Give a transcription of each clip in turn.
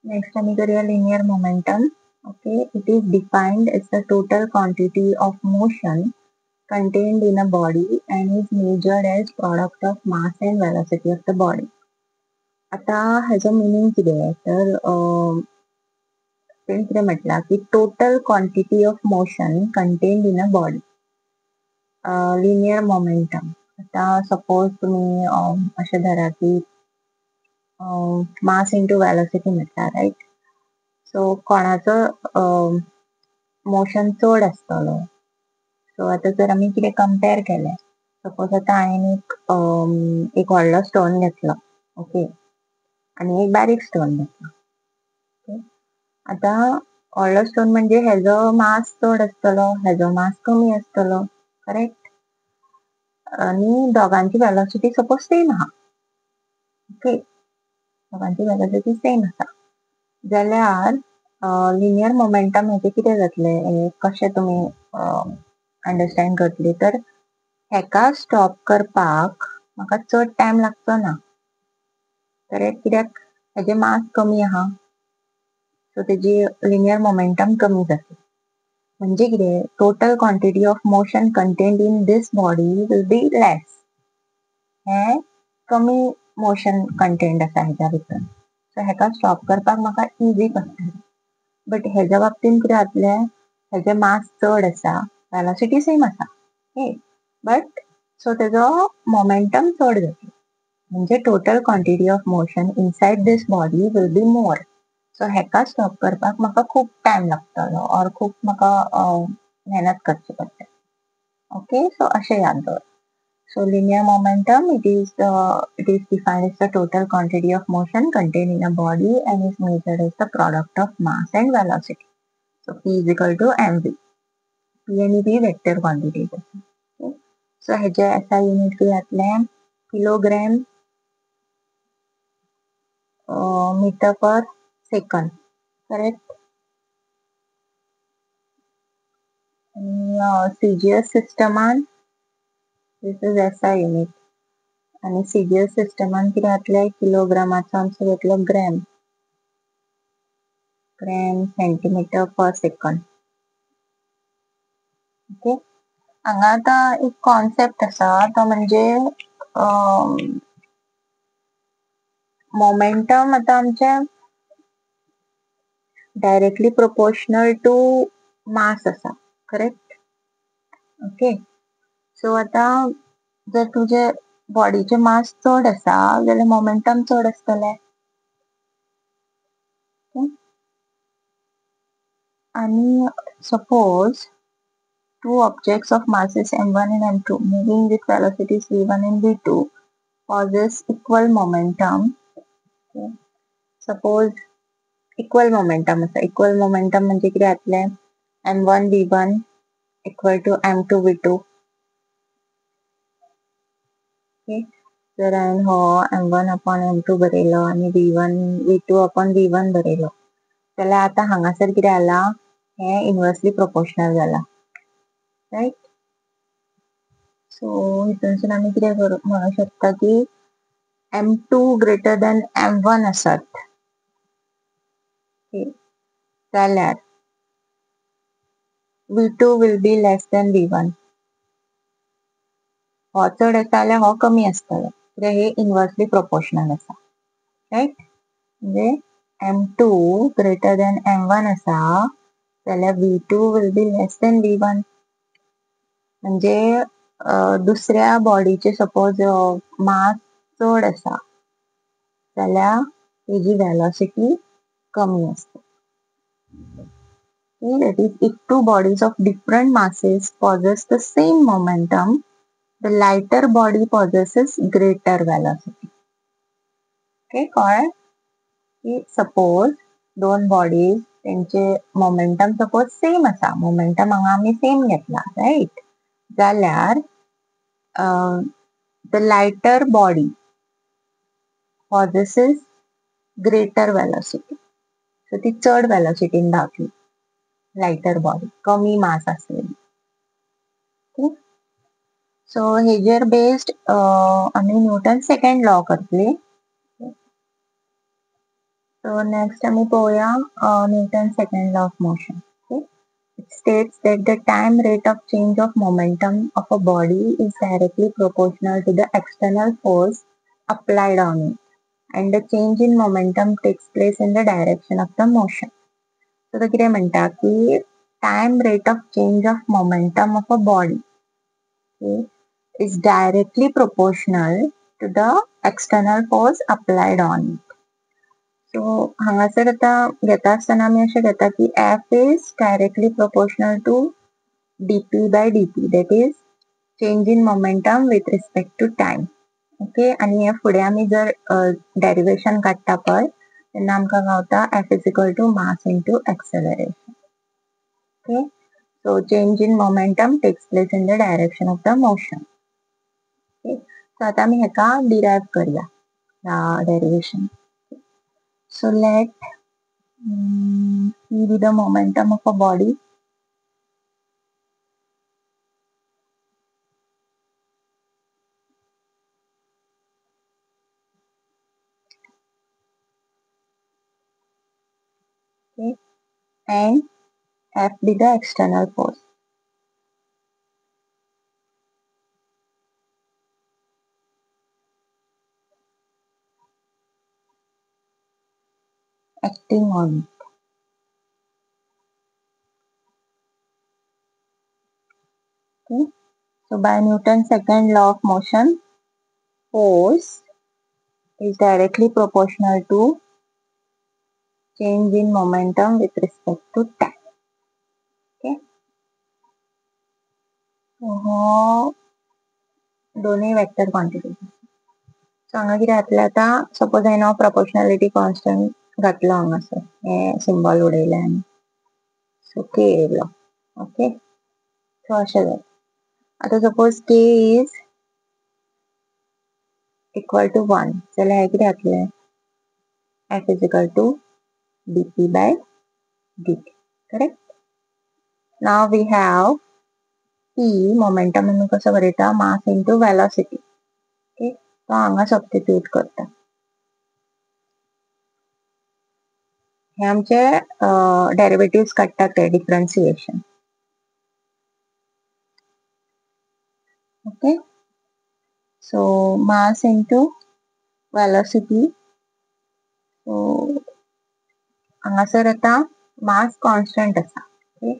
Next आम्ही करूया linear momentum. Okay, it is defined as the total quantity of motion contained in a body and is measured as product of mass and velocity of the body. आता ह्याचं meaning किती आहे तर त्यांनी किती म्हटलं की total quantity of motion contained in a body linear momentum. आता सपोज तुम्ही असे धरा की मास इंटू व्हॅलोसिटी म्हटला राईट. सो कोणाचं मोशन चड आसतलो. सो आता जर आम्ही कितें कंपेर केलें, सपोज आता हांवें एक व्हडलो स्टोन घेतलो, ओके, आनी एक बारीक स्टोन घेतलो. ओके, आता व्हडलो स्टोन म्हणजे हेजो मास चड आसतलो, हेजो मास कमी आसतलो, करेक्ट. आनी दोगांची वेलोसिटी सपोज सेम आहा. ओके, दोगांची वेलोसिटी सेम आसा जाल्यार लिनियर मोमेंटम हेजे कितें जातलें, कशें तुमी अंडरस्टँड करतली तर हेका स्टॉप करपाक म्हाका चड टायम लागचो ना. करेक्ट, कित्याक हेजे मास कमी आहा, सो तेजी लिनियर मोमेंटम कमी जातली. म्हणजे कितें, total quantity of motion contained in this body will be less. हे कमी मोशन कंटेंट आसा हेच्या भितर, सो हेका स्टॉप करपाक म्हाका इजी पडटलें. बट हेच्या बाबतींत कितें जातलें, हेजे मास चड आसा, वेलोसिटी सेम आसा, ओके, बट सो तेजो मोमेंटम चड जातलो. म्हणजे total quantity of motion inside this body will be more. So हेका स्टॉप करपाक म्हाका खूब टायम लागतलो और खूब म्हाका मेहनत करची पडटली. ओके, सो अशें याद दवर. So linear momentum, it is defined as the total quantity of motion contained in a body and is measured as the product of mass and velocity. So P is equal to mv. P आणि V vector quantities. Okay. So हेजे SI unit किती जातलें, kilogram metre पर second, correct. आणि CGS सिस्टमान this is SI unit. आणि CGS सिस्टमान किती जातलें, किलोग्रामाचो आमचो घेतलो ग्रॅम, ग्रॅम सेंटीमीटर पर सेकंड. ओके, हांगा आतां एक कॉन्सेप्ट आसा तो म्हणजे मोमेंटम आतां आमचे डायरेक्टली प्रोपोर्शनल टू मास आसा, करेक्ट. ओके, सो आतां जर तुजे बॉडीचे मास चड आसा जाल्यार मोमेंटम चड आसतलें. आणि suppose two objects of masses m1 and m2 moving with velocities v1 and v2 possess equal momentum. Okay. Suppose equal momentum असा, equal momentum म्हणजे किती जातलें, m1 v1 equal to m2 v2. Okay. जर हांवें हो m1 upon m2 बरयलो आणि v1 v2 upon v1 बरयलो जाल्यार आतां हांगासर कितें जाला, हे इनवर्सली प्रोपोर्शनल जाला, राइट. सो हितूनसून आमी कितें म्हणू शकता की m2 ग्रेटर दॅन m1 आसत जाल्यार v2 will be less than v1. हो चड आसा जाल्यार हो कमी आसतलो, कित्याक हे इनवर्सली प्रोपोर्शनल आसा, राइट. म्हणजे m2 ग्रेटर दॅन m1 आसा जाल्यार v2 will be less than v1. म्हणजे दुसऱ्या बॉडीचे सपोज मास चड आसा जाल्यार तेजी वेलोसिटी कमी आसता. That is, if two bodies of different masses possess the same momentum, the lighter body possesses greater velocity. Okay, कळ्ळें की सपोज दोन बॉडीज त्यांचे मोमेंटम सपोज सेम आसा, मोमेंटम हांगा आमी सेम घेतला, राइट. जाल्यार the lighter body possesses greater velocity. So ती चड वेलोसिटीन धांवतली, लायटर बॉडी, कमी मास आसलेली. सो हेजेर बेस्ड आमी न्यूटन सेकंड लॉ करतली. So next आम्ही पोया Newton's second law of motion. Okay. It states that the time rate of change of momentum of a body is directly proportional to the external force applied on it, and the change in momentum takes place in the direction of the motion. So the किती म्हणता की time rate of change of momentum of a body, okay, is directly proportional to the external force applied on it. सो हांगासर आता घेता आसतना आमी अशें घेता की F is directly proportional to dp by dt, that is change in momentum with respect to time. Okay, आणि हे फुडें आमी जर डेरिवेशन काडटा पळय तेन्ना आमकां गावता F is equal to mass into acceleration. Okay, so change in momentum takes place in the direction of the motion. Okay, so आता आमी हेका डिरायव करया ह्या derivation. So let P be the momentum of a body. Okay. And F be the external force. Acting on it. Okay. So by Newton's second law of motion, force is directly proportional to change in momentum with respect to time. Okay. So दोन्ही vector quantity. सो हांगा कितें जातलें आतां, suppose हांवें proportionality constant घातलो हांगासर, हें symbol उडयलें आनी सो के येयलो. ओके, सो अशें जालें. आता सपोज के इज इक्वल टू 1 जाल्यार हें कितें जातलें, F is equal to dp by dt. Correct. Now we have P momentum आमी कसो बरयता, मास इंटू वेलोसिटी. ओके, तो हांगा सबस्टिट्यूट करता. हे आमचे डेरिवेटिव्स काडटा ते differentiation. Okay, so mass into velocity. So हांगासर आता मास कॉन्स्टंट आसा. ओके,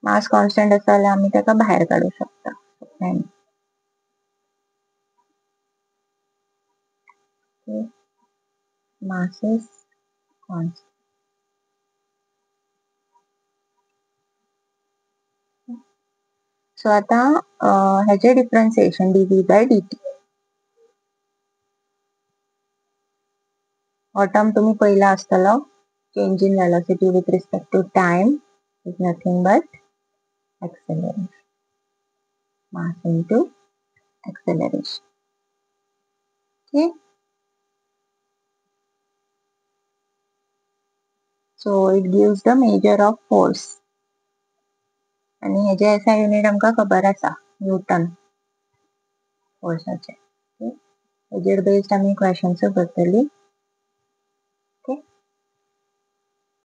मास कॉन्स्टंट आसा जाल्यार आमी ताका भायर काडूं शकता. Okay, mass is constant. So आता हेचे डिफरन्सिएशन डीवी बाय डीटी. हो टर्म तुम्ही पहिला आसतलो, change in velocity with respect to time is nothing but acceleration, mass into acceleration. Okay, so it gives the measure of force. आणि हेजे SI unit आमकां खबर आसा, न्यूटन फोर्साचे. हेजेर बेस्ड आमी क्वेश्चन्स करतली.